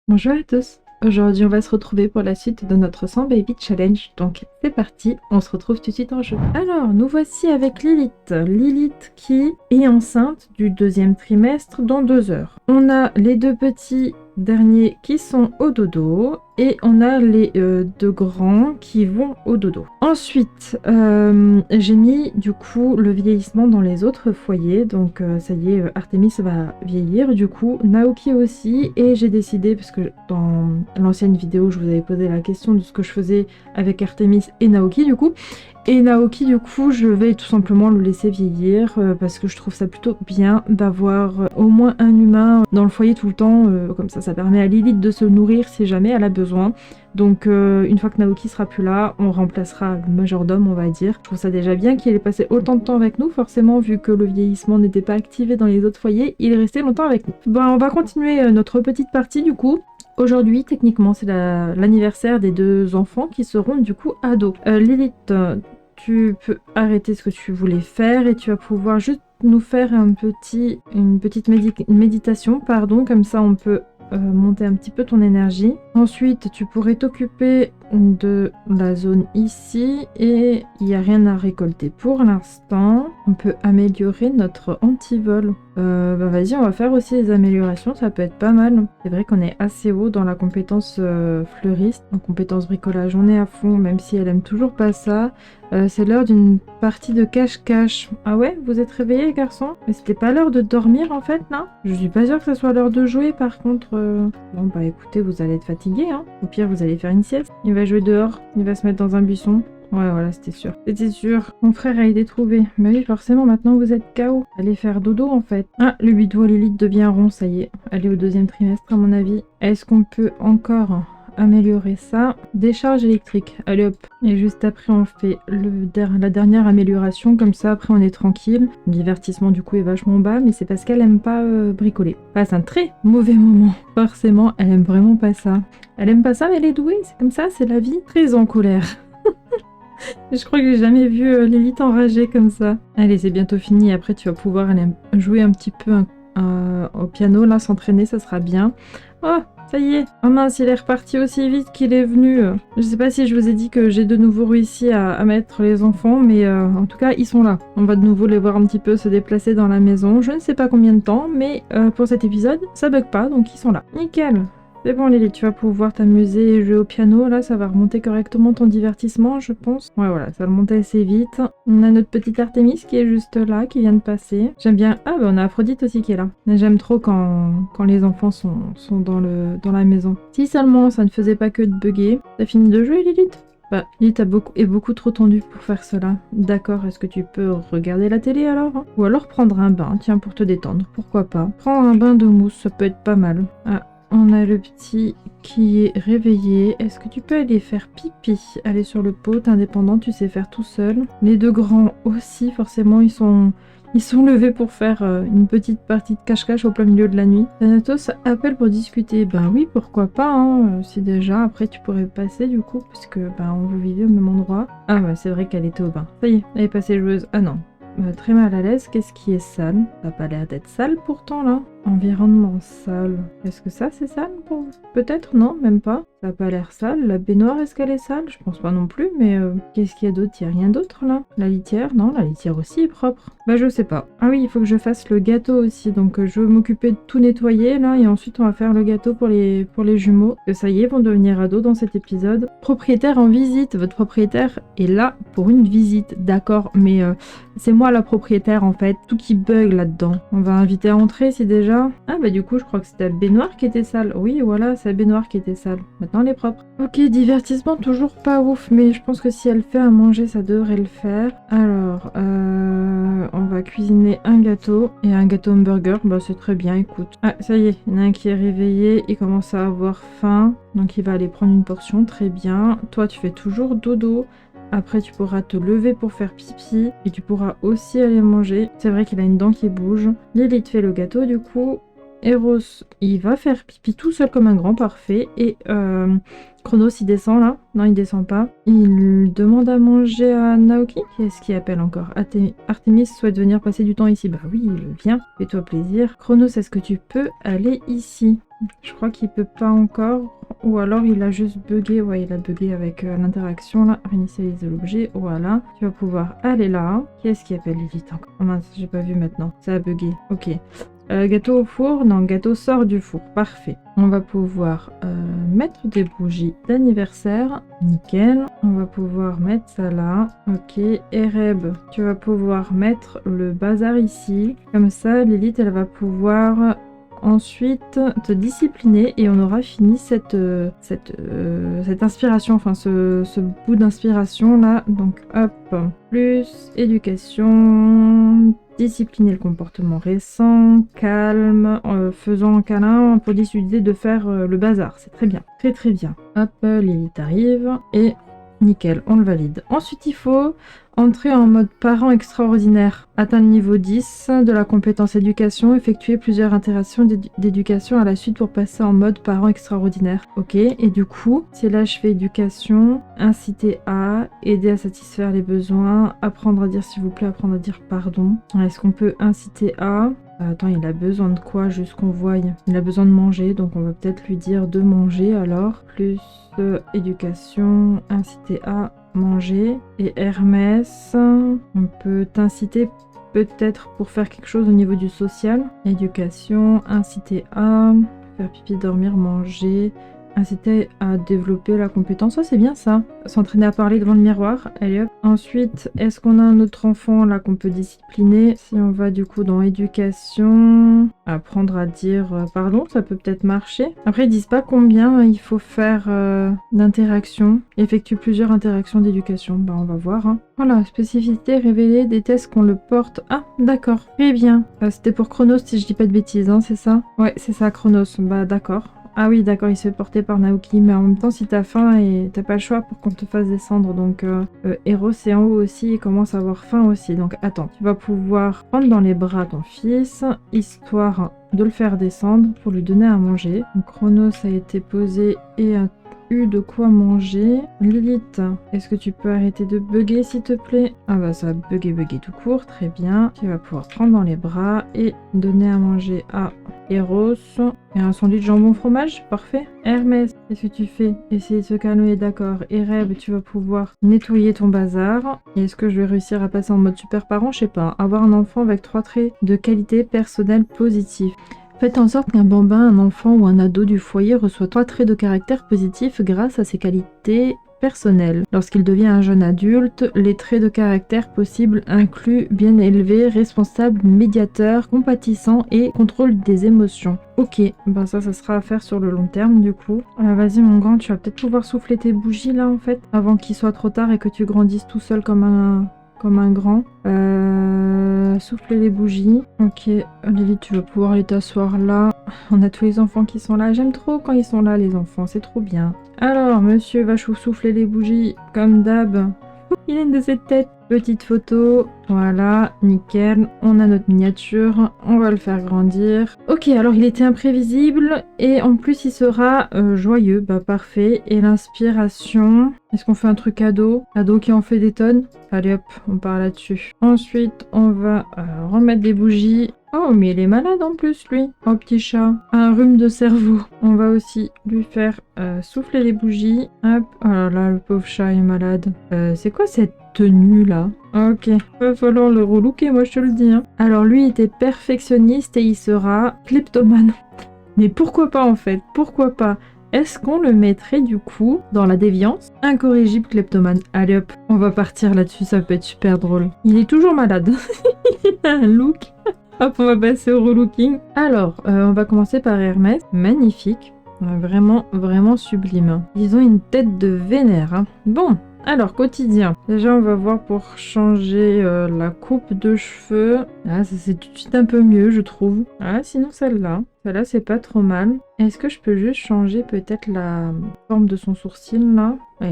Bonjour à tous. Aujourd'hui, on va se retrouver pour la suite de notre 100 Baby Challenge. Donc, c'est parti, on se retrouve tout de suite en jeu. Alors, nous voici avec Lilith. Lilith qui est enceinte du deuxième trimestre dans 2 heures. On a les deux petits derniers qui sont au dodo et on a les deux grands qui vont au dodo. Ensuite, j'ai mis du coup le vieillissement dans les autres foyers. Donc, ça y est, Artemis va vieillir. Du coup, Naoki aussi. Et j'ai décidé, parce que dans l'ancienne vidéo, je vous avais posé la question de ce que je faisais avec Artemis et Naoki du coup. Et Naoki, du coup, je vais tout simplement le laisser vieillir parce que je trouve ça plutôt bien d'avoir au moins un humain dans le foyer tout le temps. Comme ça permet à Lilith de se nourrir si jamais elle a besoin. Donc, une fois que Naoki sera plus là, on remplacera le majordome, on va dire. Je trouve ça déjà bien qu'il ait passé autant de temps avec nous. Forcément, vu que le vieillissement n'était pas activé dans les autres foyers, il est resté longtemps avec nous. Bon, on va continuer notre petite partie du coup. Aujourd'hui, techniquement, c'est l'anniversaire des deux enfants qui seront du coup ados. Lilith, tu peux arrêter ce que tu voulais faire et tu vas pouvoir juste nous faire une petite méditation, pardon, comme ça on peut monter un petit peu ton énergie. Ensuite, tu pourrais t'occuper de la zone ici et il n'y a rien à récolter pour l'instant. On peut améliorer notre antivol. Vas-y, on va faire aussi des améliorations, ça peut être pas mal. C'est vrai qu'on est assez haut dans la compétence fleuriste, en compétence bricolage, on est à fond, même si elle aime toujours pas ça. C'est l'heure d'une partie de cache-cache. Ah ouais, vous êtes réveillés, garçon? Mais c'était pas l'heure de dormir en fait, là? Je suis pas sûre que ce soit l'heure de jouer par contre. Bon bah écoutez, vous allez être fatigués, hein. Au pire, vous allez faire une sieste. Il va jouer dehors, il va se mettre dans un buisson. Ouais, voilà, c'était sûr. C'était sûr. Mon frère a été trouvé. Mais oui, forcément, maintenant vous êtes KO. Allez faire dodo, en fait. Ah, le bidou à Lilith devient rond, ça y est. Elle est au deuxième trimestre, à mon avis. Est-ce qu'on peut encore améliorer ça? Décharge électrique. Allez hop. Et juste après, on fait la dernière amélioration. Comme ça, après, on est tranquille. Le divertissement, du coup, est vachement bas. Mais c'est parce qu'elle aime pas bricoler. Ah, c'est un très mauvais moment. Forcément, elle aime vraiment pas ça. Elle aime pas ça, mais elle est douée. C'est comme ça, c'est la vie. Très en colère. Je crois que j'ai jamais vu Lilith enragée comme ça. Allez, c'est bientôt fini. Après, tu vas pouvoir aller jouer un petit peu au piano, là, s'entraîner, ça sera bien. Oh, ça y est. Oh mince, il est reparti aussi vite qu'il est venu. Je sais pas si je vous ai dit que j'ai de nouveau réussi à mettre les enfants, mais en tout cas, ils sont là. On va de nouveau les voir un petit peu se déplacer dans la maison. Je ne sais pas combien de temps, mais pour cet épisode, ça bug pas, donc ils sont là. Nickel. C'est bon Lily, tu vas pouvoir t'amuser et jouer au piano, là ça va remonter correctement ton divertissement je pense. Ouais voilà, ça va remonter assez vite. On a notre petite Artemis qui est juste là, qui vient de passer. J'aime bien... Ah bah on a Aphrodite aussi qui est là. J'aime trop quand les enfants sont dans la maison. Si seulement ça ne faisait pas que de bugger. T'as fini de jouer Lilith? Bah, Lilith est beaucoup trop tendue pour faire cela. D'accord, est-ce que tu peux regarder la télé alors? Ou alors prendre un bain, tiens pour te détendre, pourquoi pas. Prendre un bain de mousse, ça peut être pas mal. Ah. On a le petit qui est réveillé. Est-ce que tu peux aller faire pipi? Aller sur le pot, t'es indépendant, tu sais faire tout seul. Les deux grands aussi, forcément, ils sont levés pour faire une petite partie de cache-cache au plein milieu de la nuit. Thanatos appelle pour discuter. Ben oui, pourquoi pas, hein. Si déjà, après tu pourrais passer du coup, puisque vous vivez au même endroit. Ah ouais, c'est vrai qu'elle était au bain. Ça y est, elle est passée joueuse. Ah non. Très mal à l'aise, qu'est-ce qui est sale? Ça n'a pas l'air d'être sale pourtant là. Environnement sale. Est-ce que ça c'est sale pour... Peut-être non, même pas. Ça n'a pas l'air sale. La baignoire, est-ce qu'elle est sale? Je pense pas non plus, mais qu'est-ce qu'il y a d'autre? Il n'y a rien d'autre là. La litière? Non, la litière aussi est propre. Bah je sais pas. Ah oui, il faut que je fasse le gâteau aussi, donc je vais m'occuper de tout nettoyer là, et ensuite on va faire le gâteau pour les jumeaux. Que ça y est, vont devenir ados dans cet épisode. Propriétaire en visite. Votre propriétaire est là pour une visite, d'accord, mais c'est moi la propriétaire en fait. Tout qui bug là-dedans. On va inviter à entrer si déjà. Ah bah du coup je crois que c'était la baignoire qui était sale. Oui voilà, c'est la baignoire qui était sale. Maintenant elle est propre. Ok, divertissement toujours pas ouf, mais je pense que si elle fait à manger ça devrait le faire. Alors on va cuisiner un gâteau et un gâteau hamburger. Bah c'est très bien, écoute. Ah ça y est, il y en a un qui est réveillé, il commence à avoir faim. Donc il va aller prendre une portion, très bien. Toi tu fais toujours dodo. Après, tu pourras te lever pour faire pipi et tu pourras aussi aller manger. C'est vrai qu'il a une dent qui bouge. Lilith fait le gâteau du coup. Eros, il va faire pipi tout seul comme un grand, parfait. Et Chronos, il descend là? Non, il descend pas. Il demande à manger à Naoki. Qu'est-ce qu'il appelle encore? Artemis souhaite venir passer du temps ici. Bah oui, il vient. Fais-toi plaisir. Chronos, est-ce que tu peux aller ici? Je crois qu'il peut pas encore. Ou alors il a juste bugué. Ouais, il a bugué avec l'interaction là. Réinitialiser l'objet. Voilà. Tu vas pouvoir aller là. Qu'est-ce qui appelle Lilith encore? Oh mince, j'ai pas vu maintenant. Ça a bugué. Ok. Gâteau au four? Non, gâteau sort du four. Parfait. On va pouvoir mettre des bougies d'anniversaire. Nickel. On va pouvoir mettre ça là. Ok. Ereb, tu vas pouvoir mettre le bazar ici. Comme ça, Lilith, elle va pouvoir ensuite te discipliner et on aura fini cette inspiration, enfin ce bout d'inspiration là. Donc hop, plus éducation, discipliner le comportement récent, calme, faisant un câlin pour dissuader de faire le bazar. C'est très bien, très très bien. Hop, Lilith arrive et nickel, on le valide. Ensuite, il faut entrer en mode parent extraordinaire. Atteindre le niveau 10 de la compétence éducation. Effectuer plusieurs interactions d'éducation à la suite pour passer en mode parent extraordinaire. Ok, et du coup, si là je fais éducation, inciter à, aider à satisfaire les besoins, apprendre à dire s'il vous plaît, apprendre à dire pardon. Est-ce qu'on peut inciter à... Attends, il a besoin de quoi, juste qu'on voie? Il a besoin de manger, donc on va peut-être lui dire de manger alors. Plus éducation, inciter à manger. Et Hermès, on peut t'inciter peut-être pour faire quelque chose au niveau du social. Éducation, inciter à faire pipi, dormir, manger. Inciter à développer la compétence, ça c'est bien ça. S'entraîner à parler devant le miroir, allez hop. Ensuite, est-ce qu'on a un autre enfant là qu'on peut discipliner? Si on va du coup dans éducation, apprendre à dire pardon, ça peut peut-être marcher. Après ils disent pas combien il faut faire d'interactions. Effectue plusieurs interactions d'éducation, bah on va voir. Hein. Voilà, spécificité révélée des tests qu'on le porte. Ah d'accord, très bien. C'était pour Chronos si je dis pas de bêtises, hein, c'est ça? Ouais c'est ça Chronos, bah d'accord. Ah oui, d'accord, il se fait porter par Naoki, mais en même temps, si t'as faim et t'as pas le choix pour qu'on te fasse descendre, donc Eros est en haut aussi, il commence à avoir faim aussi, donc attends, tu vas pouvoir prendre dans les bras ton fils, histoire de le faire descendre pour lui donner à manger. Donc Chronos a été posé et a eu de quoi manger. Lilith, est-ce que tu peux arrêter de bugger s'il te plaît? Ah bah ça va bugger tout court, très bien. Tu vas pouvoir prendre dans les bras et donner à manger à Eros. Et un sandwich jambon fromage, parfait. Hermès, qu'est-ce que tu fais? Essayer de se calmer, d'accord. Ereb, tu vas pouvoir nettoyer ton bazar. Et est-ce que je vais réussir à passer en mode super parent? Je sais pas. Avoir un enfant avec 3 traits de qualité personnelle positifs. Faites en sorte qu'un bambin, un enfant ou un ado du foyer reçoit 3 traits de caractère positifs grâce à ses qualités personnelles. Lorsqu'il devient un jeune adulte, les traits de caractère possibles incluent bien élevé, responsable, médiateur, compatissant et contrôle des émotions. Ok, ben ça sera à faire sur le long terme du coup. Vas-y mon grand, tu vas peut-être pouvoir souffler tes bougies là en fait, avant qu'il soit trop tard et que tu grandisses tout seul comme un grand. Souffler les bougies. Ok, Lilith, tu vas pouvoir aller t'asseoir là. On a tous les enfants qui sont là. J'aime trop quand ils sont là, les enfants. C'est trop bien. Alors, monsieur va souffler les bougies comme d'hab. Il a une de ses têtes. Petite photo, voilà, nickel. On a notre miniature, on va le faire grandir. Ok, alors il était imprévisible et en plus il sera joyeux, bah parfait. Et l'inspiration, est-ce qu'on fait un truc ado? Ado qui en fait des tonnes? Allez hop, on part là-dessus. Ensuite, on va remettre des bougies. Oh, mais il est malade en plus, lui. Oh, petit chat. Un rhume de cerveau. On va aussi lui faire souffler les bougies. Hop. Oh là là, le pauvre chat est malade. C'est quoi cette tenue là? Ok. Va falloir le relooker, moi je te le dis. Hein. Alors, lui était perfectionniste et il sera kleptomane. Mais pourquoi pas en fait? Pourquoi pas? Est-ce qu'on le mettrait du coup dans la déviance? Incorrigible kleptomane. Allez hop, on va partir là-dessus, ça peut être super drôle. Il est toujours malade. Il a un look. Hop, on va passer au relooking. Alors, on va commencer par Hermès. Magnifique. Vraiment, vraiment sublime. Ils ont une tête de vénère. Hein. Bon, alors, quotidien. Déjà, on va voir pour changer la coupe de cheveux. Ah, ça c'est tout de suite un peu mieux, je trouve. Ah, sinon celle-là. Celle-là, c'est pas trop mal. Est-ce que je peux juste changer peut-être la forme de son sourcil, là? Ah,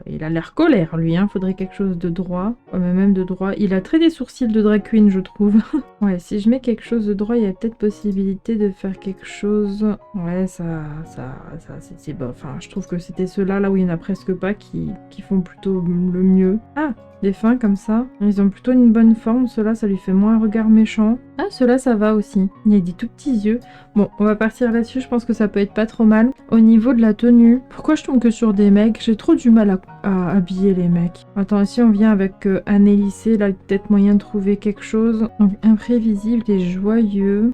il a l'air colère, lui, hein. Faudrait quelque chose de droit. Ouais, mais même de droit. Il a très des sourcils de drag queen, je trouve. Ouais, si je mets quelque chose de droit, il y a peut-être possibilité de faire quelque chose. Ouais, c'est bof. Enfin, je trouve que c'était ceux-là, là où il n'y en a presque pas, qui font plutôt le mieux. Ah! Des fins comme ça. Ils ont plutôt une bonne forme. Ceux-là, ça lui fait moins un regard méchant. Ah, ceux-là, ça va aussi. Il y a des tout petits yeux. Bon, on va partir là-dessus. Je pense que ça peut être pas trop mal. Au niveau de la tenue, pourquoi je tombe que sur des mecs? J'ai trop du mal à habiller les mecs. Attends, si on vient avec Annelissé, là, il y a peut-être moyen de trouver quelque chose. Donc, imprévisible et joyeux.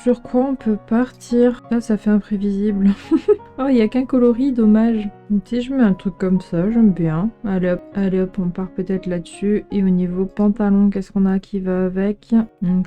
Sur quoi on peut partir? Là, ça fait imprévisible. Oh, il n'y a qu'un coloris, dommage. Si je mets un truc comme ça, j'aime bien. Allez hop, on part peut-être là-dessus. Et au niveau pantalon, qu'est-ce qu'on a qui va avec?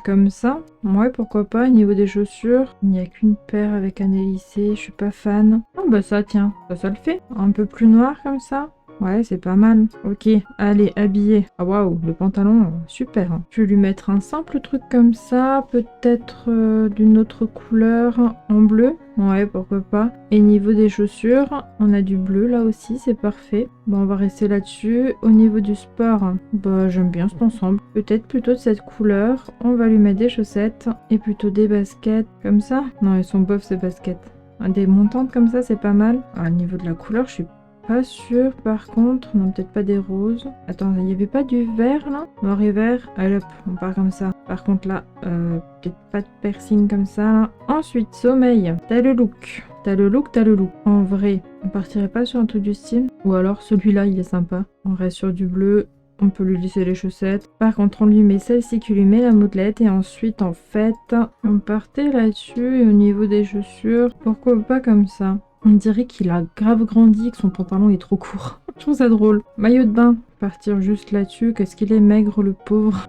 Comme ça. Ouais, pourquoi pas. Au niveau des chaussures, il n'y a qu'une paire avec un lissé. Je suis pas fan. Ah bah ça, tiens, ça le fait. Un peu plus noir comme ça. Ouais, c'est pas mal. Ok, allez, habillé. Ah waouh, le pantalon, super. Je vais lui mettre un simple truc comme ça, peut-être d'une autre couleur en bleu. Ouais, pourquoi pas. Et niveau des chaussures, on a du bleu là aussi, c'est parfait. Bon, on va rester là-dessus. Au niveau du sport, bah j'aime bien cet ensemble. Peut-être plutôt de cette couleur. On va lui mettre des chaussettes et plutôt des baskets. Comme ça? Non, elles sont bof ces baskets. Des montantes comme ça, c'est pas mal. Au niveau de la couleur, je suis pas sûr, par contre, non, peut-être pas des roses. Attends, il n'y avait pas du vert là? Noir et vert. Allez hop, on part comme ça. Par contre là, peut-être pas de piercing comme ça là. Ensuite, sommeil. T'as le look. T'as le look, t'as le look. En vrai, on partirait pas sur un truc du style? Ou alors celui-là, il est sympa. On reste sur du bleu. On peut lui laisser les chaussettes. Par contre, on lui met celle-ci qui lui met la modelette. Et ensuite, en fait, on partait là-dessus. Et au niveau des chaussures, pourquoi pas comme ça? On dirait qu'il a grave grandi, que son pantalon est trop court. Je trouve ça drôle. Maillot de bain, partir juste là-dessus. Qu'est-ce qu'il est maigre, le pauvre.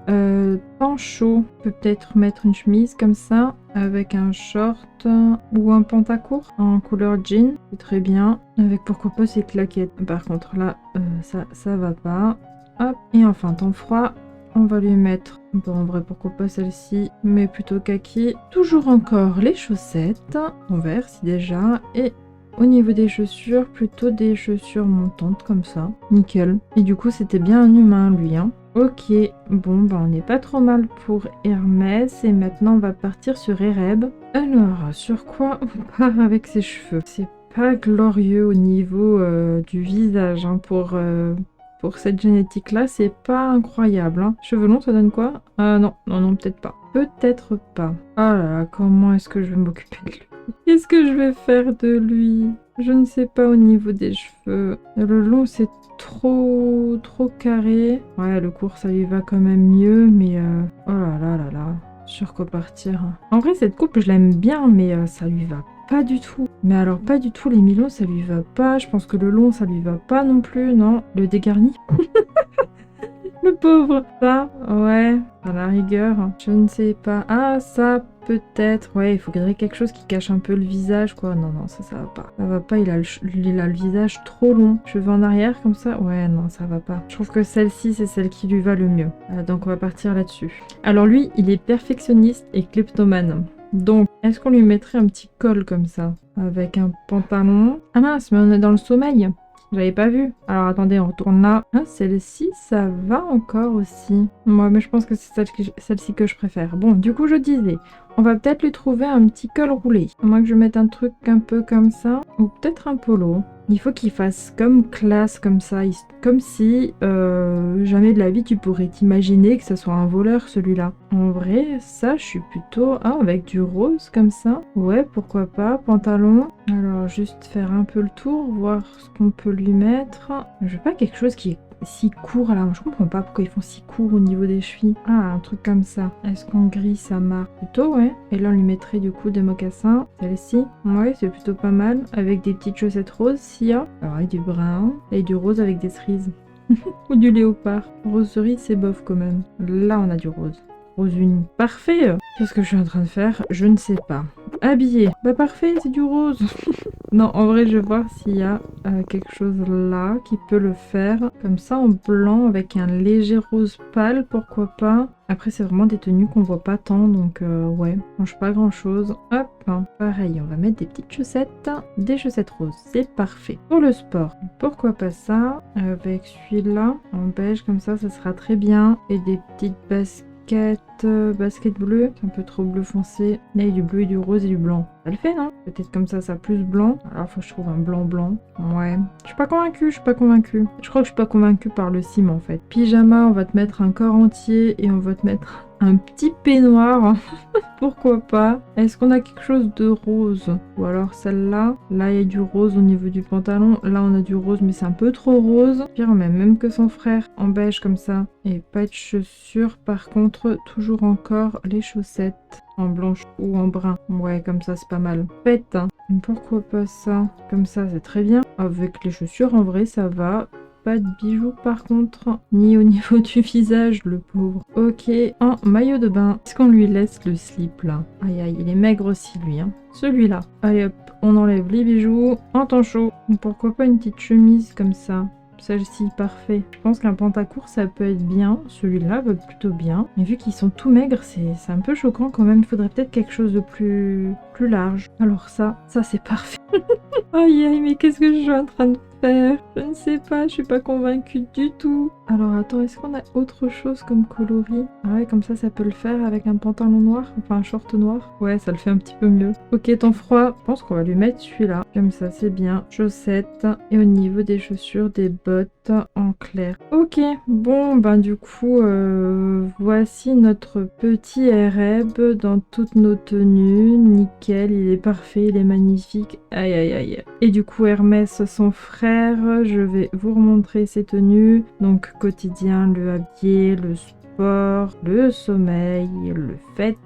Pancho, peut-être mettre une chemise comme ça, avec un short ou un pantacourt en couleur jean. C'est très bien. Avec pourquoi pas ses claquettes. Par contre là, ça va pas. Hop. Et enfin, temps froid. On va lui mettre, bon en vrai pourquoi pas celle-ci, mais plutôt kaki. Toujours encore les chaussettes, en vert si déjà, et au niveau des chaussures, plutôt des chaussures montantes comme ça, nickel. Et du coup c'était bien un humain lui, hein. Ok, bon bah on n'est pas trop mal pour Hermès, et maintenant on va partir sur Ereb. Alors, sur quoi on part avec ses cheveux? C'est pas glorieux au niveau du visage, hein, pour cette génétique-là, c'est pas incroyable. Hein. Cheveux longs, ça donne quoi? Non, peut-être pas. Peut-être pas. Oh là là, comment est-ce que je vais m'occuper de lui? Qu'est-ce que je vais faire de lui? Je ne sais pas au niveau des cheveux. Le long, c'est trop carré. Ouais, le court, ça lui va quand même mieux, mais oh là là là là. Sur quoi partir? En vrai, cette coupe, je l'aime bien, mais ça lui va pas du tout. Mais alors, pas du tout, les mi-longs, ça lui va pas. Je pense que le long, ça lui va pas non plus, non. Le dégarni. Le pauvre. Ça, ouais, à la rigueur. Je ne sais pas. Ah, ça, peut-être. Ouais, il faudrait quelque chose qui cache un peu le visage, quoi. Non, ça va pas. Ça va pas, il a le visage trop long. Cheveux en arrière, comme ça. Ouais, non, ça va pas. Je trouve que celle-ci, c'est celle qui lui va le mieux. Donc, on va partir là-dessus. Alors, lui, il est perfectionniste et kleptomane. Donc, est-ce qu'on lui mettrait un petit col comme ça? Avec un pantalon. Ah mince, mais on est dans le sommeil. J'avais pas vu. Alors attendez, on retourne là. Ah, celle-ci, ça va encore aussi. Moi, mais je pense que c'est celle-ci que je préfère. Bon, du coup, je disais, on va peut-être lui trouver un petit col roulé. À moins que je mette un truc un peu comme ça. Ou peut-être un polo. Il faut qu'il fasse comme classe, comme ça. Comme si jamais de la vie tu pourrais t'imaginer que ce soit un voleur celui-là. En vrai, ça, je suis plutôt... Ah, avec du rose comme ça. Ouais, pourquoi pas. Pantalon. Alors, juste faire un peu le tour, voir ce qu'on peut lui mettre. Je veux pas quelque chose qui est si court là. Je comprends pas pourquoi ils font si court au niveau des chevilles. Ah, un truc comme ça. Est-ce qu'en gris ça marche? Plutôt, ouais. Et là, on lui mettrait du coup des mocassins. Celle-ci. Ouais, c'est plutôt pas mal. Avec des petites chaussettes roses, s'il y a. Alors, et du brun. Et du rose avec des cerises. Ou du léopard. Rose cerise, c'est bof quand même. Là, on a du rose. Rose uni. Parfait. Qu'est-ce que je suis en train de faire? Je ne sais pas. Habillé. Bah parfait, c'est du rose. Non, en vrai, je vais voir s'il y a quelque chose là qui peut le faire. Comme ça, en blanc, avec un léger rose pâle, pourquoi pas. Après, c'est vraiment des tenues qu'on voit pas tant, donc ouais, change pas grand chose. Hop, hein. Pareil, on va mettre des petites chaussettes, des chaussettes roses, c'est parfait. Pour le sport, pourquoi pas ça, avec celui-là, en beige, comme ça sera très bien. Et des petites basket bleu, c'est un peu trop bleu foncé. Là, il y a du bleu et du rose et du blanc. Ça le fait, non? Peut-être comme ça plus blanc. Alors, faut que je trouve un blanc. Ouais. Je suis pas convaincue. Je crois que je suis pas convaincue par le ciment, en fait. Pyjama, on va te mettre un corps entier et on va te mettre un petit peignoir. Pourquoi pas? Est-ce qu'on a quelque chose de rose? Ou alors celle-là? Là, il y a du rose au niveau du pantalon. Là, on a du rose, mais c'est un peu trop rose. Pire, on met même que son frère en beige comme ça. Et pas de chaussures. Par contre, toujours encore les chaussettes en blanche ou en brun. Ouais, comme ça, c'est pas mal. Pète, hein. Pourquoi pas ça? Comme ça, c'est très bien. Avec les chaussures, en vrai, ça va. Pas de bijoux par contre, ni au niveau du visage, le pauvre. Ok, en maillot de bain. Est-ce qu'on lui laisse le slip là? Aïe aïe, il est maigre aussi lui, hein. Celui-là. Allez hop, on enlève les bijoux. En temps chaud. Pourquoi pas une petite chemise comme ça? Celle-ci, parfait. Je pense qu'un pantacourt, ça peut être bien. Celui-là va plutôt bien. Mais vu qu'ils sont tout maigres, c'est un peu choquant quand même. Il faudrait peut-être quelque chose de plus large. Alors ça c'est parfait. Aïe aïe, mais qu'est-ce que je suis en train de faire? Je ne sais pas, je suis pas convaincue du tout. Alors attends, est-ce qu'on a autre chose comme coloris? Ah ouais, comme ça peut le faire avec un pantalon noir, enfin un short noir. Ouais, ça le fait un petit peu mieux. Ok, temps froid, je pense qu'on va lui mettre celui-là. Comme ça, c'est bien. Chaussettes. Et au niveau des chaussures, des bottes en clair. Ok, bon, ben du coup, voici notre petit Ereb dans toutes nos tenues. Nickel, il est parfait, il est magnifique. Aïe aïe aïe. Et du coup, Hermès, son frère, je vais vous remontrer ses tenues. Donc quotidien, le habillé, le sport, le sommeil, le fête,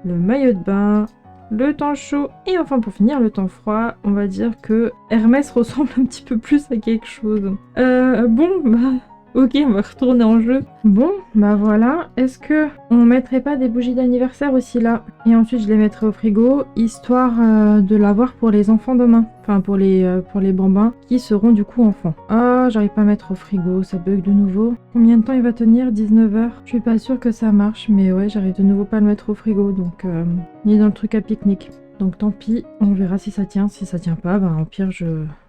le maillot de bain, le temps chaud et enfin pour finir le temps froid. On va dire que Hermès ressemble un petit peu plus à quelque chose. Bon, bah ok, on va retourner en jeu. Bon, bah voilà. Est-ce que on mettrait pas des bougies d'anniversaire aussi là? Et ensuite je les mettrai au frigo, histoire de l'avoir pour les enfants demain. Enfin pour les bambins qui seront du coup enfants. Ah, j'arrive pas à mettre au frigo, ça bug de nouveau. Combien de temps il va tenir? 19 h. Je suis pas sûre que ça marche, mais ouais, j'arrive de nouveau pas à le mettre au frigo, donc ni dans le truc à pique-nique. Donc tant pis, on verra si ça tient. Si ça tient pas, bah au pire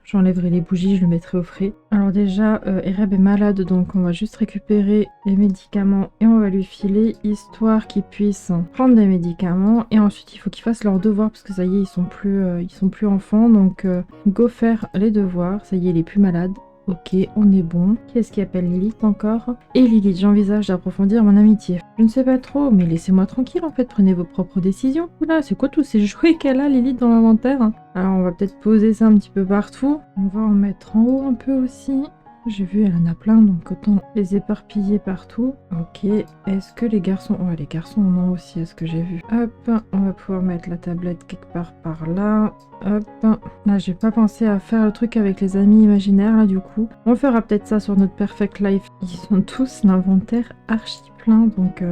j'enlèverai les bougies, je le mettrai au frais. Alors déjà, Ereb est malade, donc on va juste récupérer les médicaments et on va lui filer, histoire qu'il puisse prendre des médicaments. Et ensuite, il faut qu'ils fassent leurs devoirs, parce que ça y est, ils sont plus enfants, donc go faire les devoirs. Ça y est, il est plus malade. Ok, on est bon. Qui est-ce qui appelle Lilith encore? Et Lilith, j'envisage d'approfondir mon amitié. Je ne sais pas trop, mais laissez-moi tranquille en fait, prenez vos propres décisions. Oula, c'est quoi tous ces jouets qu'elle a, Lilith, dans l'inventaire? Alors on va peut-être poser ça un petit peu partout. On va en mettre en haut un peu aussi. J'ai vu, elle en a plein, donc autant les éparpiller partout. Ok, est-ce que les garçons... Ouais, les garçons en ont aussi, est-ce que j'ai vu? Hop, on va pouvoir mettre la tablette quelque part par là. Hop, là j'ai pas pensé à faire le truc avec les amis imaginaires, là du coup. On fera peut-être ça sur notre Perfect Life. Ils sont tous l'inventaire archi plein, donc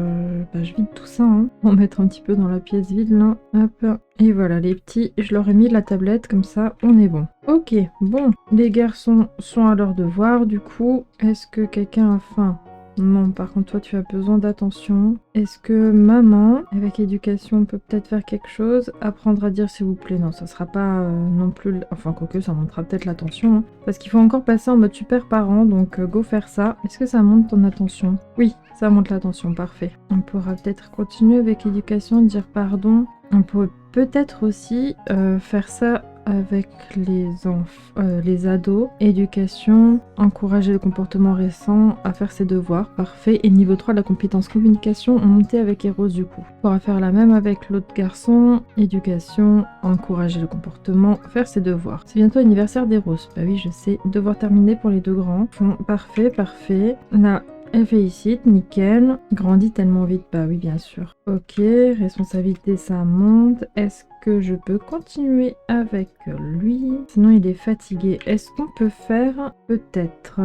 bah, je vide tout ça, hein. On va mettre un petit peu dans la pièce vide, là. Hop, et voilà, les petits, je leur ai mis la tablette, comme ça, on est bon. Ok, bon, les garçons sont à leur devoir, du coup, est-ce que quelqu'un a faim? Non, par contre, toi, tu as besoin d'attention. Est-ce que maman, avec éducation, on peut peut-être faire quelque chose? Apprendre à dire s'il vous plaît. Non, ça sera pas non plus... Enfin, quoique, ça montrera peut-être l'attention. Hein. Parce qu'il faut encore passer en mode super parent, donc go faire ça. Est-ce que ça monte ton attention? Oui, ça monte l'attention, parfait. On pourra peut-être continuer avec éducation, dire pardon. On pourrait peut-être aussi faire ça avec les ados, éducation, encourager le comportement récent à faire ses devoirs, parfait. Et niveau 3 de la compétence communication, on montait avec Eros du coup. On pourra faire la même avec l'autre garçon, éducation, encourager le comportement, faire ses devoirs. C'est bientôt l'anniversaire d'Eros, bah oui je sais, devoir terminer pour les deux grands. Bon, parfait, parfait. Là, elle félicite, nickel. Grandit tellement vite, bah oui bien sûr. Ok, responsabilité ça monte. Est-ce que je peux continuer avec lui. Sinon, il est fatigué. Est-ce qu'on peut faire peut-être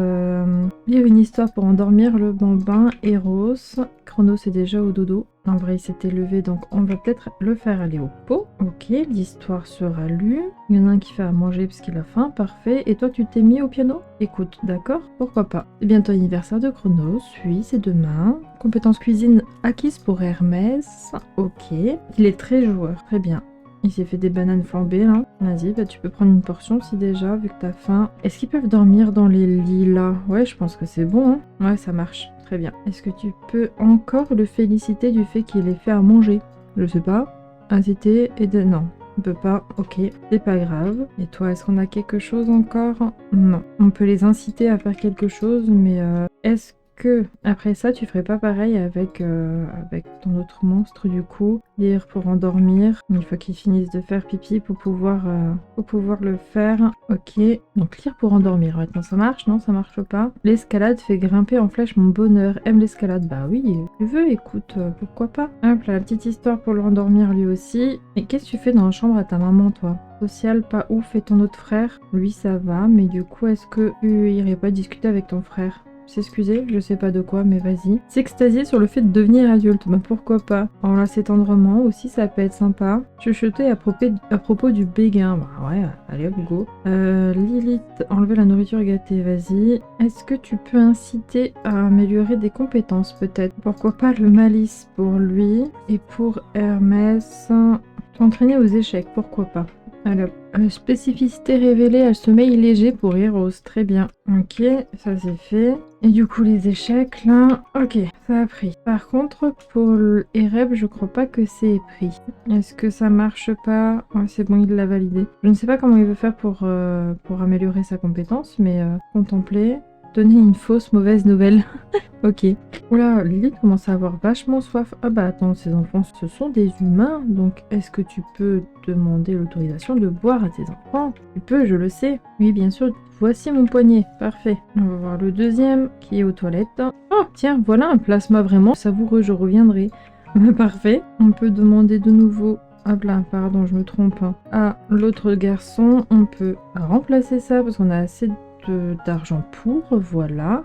lire une histoire pour endormir le bambin Eros. Chronos est déjà au dodo. En vrai, il s'était levé, donc on va peut-être le faire aller au pot. Ok, l'histoire sera lue. Il y en a un qui fait à manger parce qu'il a faim, parfait. Et toi, tu t'es mis au piano? Écoute, d'accord, pourquoi pas. C'est bientôt l'anniversaire de Chronos, oui, c'est demain. Compétence cuisine acquise pour Hermès. Ok, il est très joueur, très bien. Il s'est fait des bananes flambées là. Vas-y, bah tu peux prendre une portion si déjà, vu que t'as faim. Est-ce qu'ils peuvent dormir dans les lits là? Ouais, je pense que c'est bon, hein. Ouais, ça marche. Très bien. Est-ce que tu peux encore le féliciter du fait qu'il ait fait à manger? Je sais pas. Inciter et de... Non. On peut pas. Ok. C'est pas grave. Et toi, est-ce qu'on a quelque chose encore? Non. On peut les inciter à faire quelque chose, mais est-ce que après ça, tu ferais pas pareil avec ton autre monstre du coup? Lire pour endormir. Il faut qu'il finisse de faire pipi pour pouvoir le faire. Ok. Donc lire pour endormir. Maintenant ça marche? Non, ça marche pas. L'escalade fait grimper en flèche mon bonheur. Aime l'escalade? Bah oui, tu veux, écoute, pourquoi pas. Hop là, la petite histoire pour le rendormir lui aussi. Et qu'est-ce que tu fais dans la chambre à ta maman, toi? Social, pas ouf. Et ton autre frère? Lui, ça va. Mais du coup, est-ce que tu irais pas discuter avec ton frère? S'excuser, je sais pas de quoi, mais vas-y. S'extasier sur le fait de devenir adulte, bah pourquoi pas. Enlacer tendrement aussi, ça peut être sympa. Chuchoter à propos du béguin, bah ouais, allez hop, go. Lilith, enlever la nourriture gâtée, vas-y. Est-ce que tu peux inciter à améliorer des compétences peut-être? Pourquoi pas le malice pour lui, et pour Hermès, t'entraîner aux échecs, pourquoi pas. Alors, spécificité révélée à sommeil léger pour Eros, très bien. Ok, ça c'est fait. Et du coup les échecs là, ok, ça a pris. Par contre pour Ereb, je crois pas que c'est pris. Est-ce que ça marche pas? Ouais, c'est bon, il l'a validé. Je ne sais pas comment il veut faire pour améliorer sa compétence, mais contempler. Donner une fausse mauvaise nouvelle. Ok. Oula, Lily commence à avoir vachement soif. Ah bah attends, ces enfants, ce sont des humains, donc est-ce que tu peux demander l'autorisation de boire à tes enfants? Tu peux, je le sais. Oui, bien sûr. Voici mon poignet. Parfait. On va voir le deuxième qui est aux toilettes. Oh, tiens, voilà un plasma vraiment savoureux, je reviendrai. Parfait. On peut demander de nouveau... Hop là, pardon, je me trompe. À l'autre garçon, on peut remplacer ça parce qu'on a assez d'argent pour, voilà.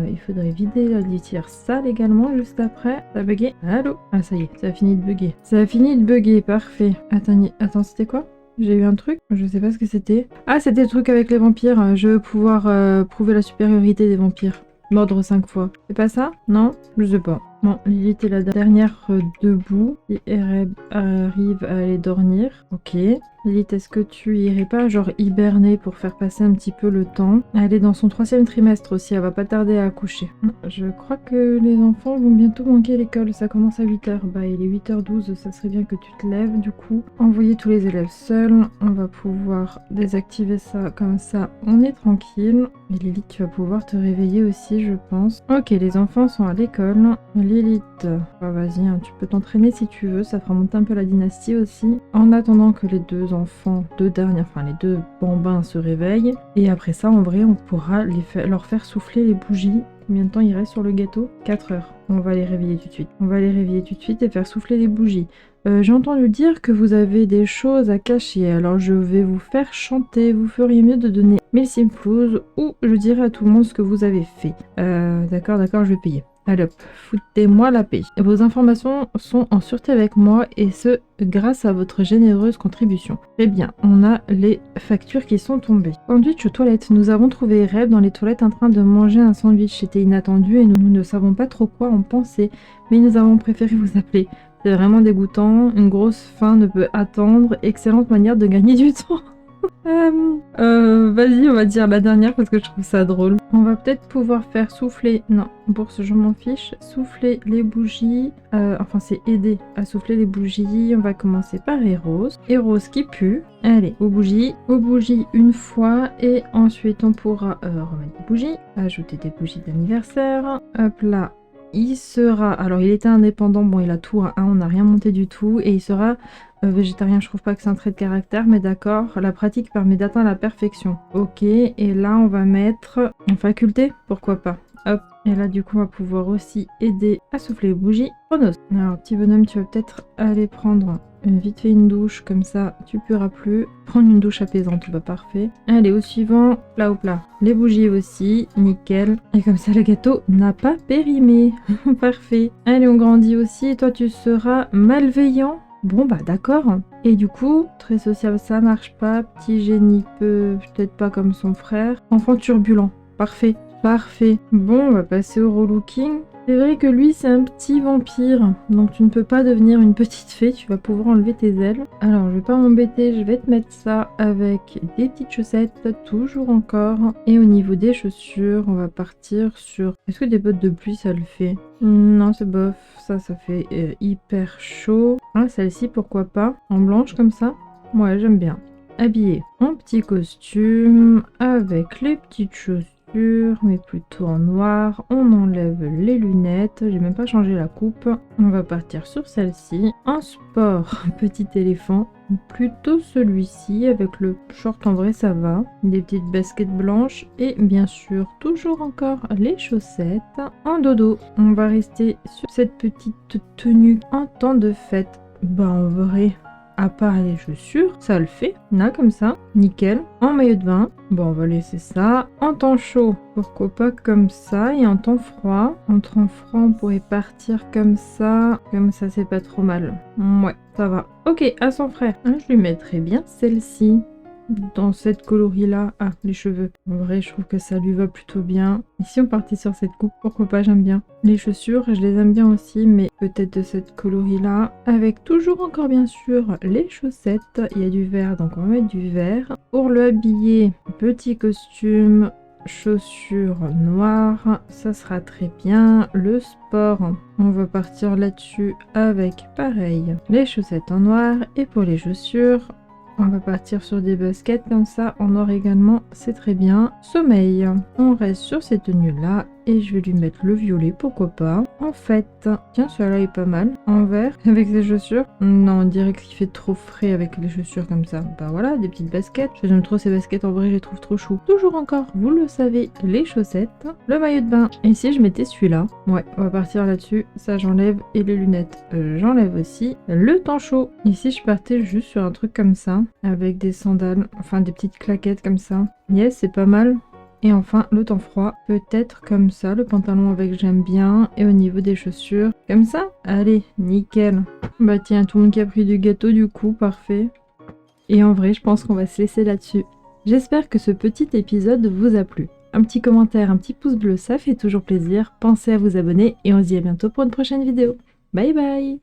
Il faudrait vider la litière sale également juste après. Ça a bugué. Allô? Ah ça y est, ça a fini de bugger. Ça a fini de bugger, parfait. Attends, c'était quoi? J'ai eu un truc, je sais pas ce que c'était. Ah, c'était le truc avec les vampires. Je veux pouvoir prouver la supériorité des vampires. Mordre 5 fois. C'est pas ça? Non? Je sais pas. Bon, Lilith est la dernière debout. Et Ereb arrive à aller dormir. Ok. Lilith, est-ce que tu irais pas genre hiberner pour faire passer un petit peu le temps? Elle est dans son 3e trimestre aussi, elle va pas tarder à accoucher. Je crois que les enfants vont bientôt manquer l'école, ça commence à 8h. Bah il est 8h12, ça serait bien que tu te lèves du coup. Envoyer tous les élèves seuls, on va pouvoir désactiver ça comme ça, on est tranquille. Et Lilith, tu vas pouvoir te réveiller aussi je pense. Ok, les enfants sont à l'école. Lilith, bah, vas-y, hein, tu peux t'entraîner si tu veux, ça fera monter un peu la dynastie aussi. En attendant que les deux enfants, les deux bambins se réveillent. Et après ça, en vrai, on pourra leur faire souffler les bougies. Combien de temps il reste sur le gâteau? 4 heures. On va les réveiller tout de suite. On va les réveiller tout de suite et faire souffler les bougies. J'ai entendu dire que vous avez des choses à cacher, alors je vais vous faire chanter. Vous feriez mieux de donner 1000 simplouz ou je dirai à tout le monde ce que vous avez fait. D'accord, je vais payer. Allez hop, foutez-moi la paix. Vos informations sont en sûreté avec moi et ce, grâce à votre généreuse contribution. Très bien, on a les factures qui sont tombées. Sandwich aux toilettes. Nous avons trouvé Reb dans les toilettes en train de manger un sandwich. C'était inattendu et nous ne savons pas trop quoi en penser, mais nous avons préféré vous appeler. C'est vraiment dégoûtant, une grosse faim ne peut attendre, excellente manière de gagner du temps. Vas-y, on va dire la dernière parce que je trouve ça drôle. On va peut-être pouvoir faire souffler... Non, bourse, je m'en fiche. Souffler les bougies. Enfin, c'est aider à souffler les bougies. On va commencer par Eros. Eros qui pue. Allez, aux bougies une fois. Et ensuite, on pourra remettre des bougies. Ajouter des bougies d'anniversaire. Hop là. Il sera... Alors, il était indépendant. Bon, il a tout à 1. On n'a rien monté du tout. Et il sera... végétarien, je trouve pas que c'est un trait de caractère, mais d'accord. La pratique permet d'atteindre la perfection. Ok, et là on va mettre en faculté, pourquoi pas. Hop, et là du coup on va pouvoir aussi aider à souffler les bougies. Chronos. Alors petit bonhomme, tu vas peut-être aller prendre vite fait une douche, comme ça tu pueras plus. Prendre une douche apaisante, bah parfait. Allez, au suivant, là hop là. Les bougies aussi, nickel. Et comme ça le gâteau n'a pas périmé. Parfait. Allez, on grandit aussi et toi tu seras malveillant. Bon bah d'accord. Et du coup, très sociable ça marche pas. Petit génie peut-être pas comme son frère. Enfant turbulent. Parfait. Parfait. Bon, on va passer au relooking. C'est vrai que lui, c'est un petit vampire, donc tu ne peux pas devenir une petite fée, tu vas pouvoir enlever tes ailes. Alors, je vais pas m'embêter, je vais te mettre ça avec des petites chaussettes, toujours encore. Et au niveau des chaussures, on va partir sur... Est-ce que des bottes de pluie, ça le fait? Non, c'est bof, ça fait hyper chaud. Ah, celle-ci, pourquoi pas? En blanche comme ça? Ouais, j'aime bien. Habillé en petit costume, avec les petites chaussures, mais plutôt en noir. On enlève les lunettes, j'ai même pas changé la coupe. On va partir sur celle-ci. En sport, petit éléphant, plutôt celui-ci avec le short, en vrai ça va. Des petites baskets blanches et bien sûr toujours encore les chaussettes. En dodo, on va rester sur cette petite tenue en temps de fête. Bah en vrai, à part les chaussures, ça le fait. Là, comme ça, nickel. En maillot de bain, bon, on va laisser ça. En temps chaud, pourquoi pas comme ça. Et en temps froid, on pourrait partir comme ça. Comme ça, c'est pas trop mal. Ouais, ça va. Ok, à son frère. Je lui mettrai bien celle-ci. Dans cette coloris-là. Ah, les cheveux. En vrai, je trouve que ça lui va plutôt bien. Et si on partait sur cette coupe, pourquoi pas, j'aime bien. Les chaussures, je les aime bien aussi, mais peut-être de cette coloris-là. Avec toujours encore, bien sûr, les chaussettes. Il y a du vert, donc on va mettre du vert. Pour le habiller, petit costume, chaussures noires, ça sera très bien. Le sport, on va partir là-dessus avec, pareil, les chaussettes en noir. Et pour les chaussures, on va partir sur des baskets comme ça, en or également, c'est très bien. Sommeil, on reste sur ces tenues-là et je vais lui mettre le violet, pourquoi pas. En fait, tiens, celui-là est pas mal. En vert, avec ses chaussures. Non, on dirait qu'il fait trop frais avec les chaussures comme ça. Bah voilà, des petites baskets. J'aime trop ces baskets, en vrai, je les trouve trop chou. Toujours encore, vous le savez, les chaussettes, le maillot de bain. Et si je mettais celui-là, ouais, on va partir là-dessus. Ça, j'enlève. Et les lunettes, j'enlève aussi. Le temps chaud. Ici, je partais juste sur un truc comme ça, avec des sandales, enfin des petites claquettes comme ça. Yes, c'est pas mal. Et enfin, le temps froid, peut-être comme ça, le pantalon avec j'aime bien. Et au niveau des chaussures, comme ça. Allez, nickel. Bah tiens, tout le monde qui a pris du gâteau du coup, parfait. Et en vrai, je pense qu'on va se laisser là-dessus. J'espère que ce petit épisode vous a plu. Un petit commentaire, un petit pouce bleu, ça fait toujours plaisir. Pensez à vous abonner et on se dit à bientôt pour une prochaine vidéo. Bye bye!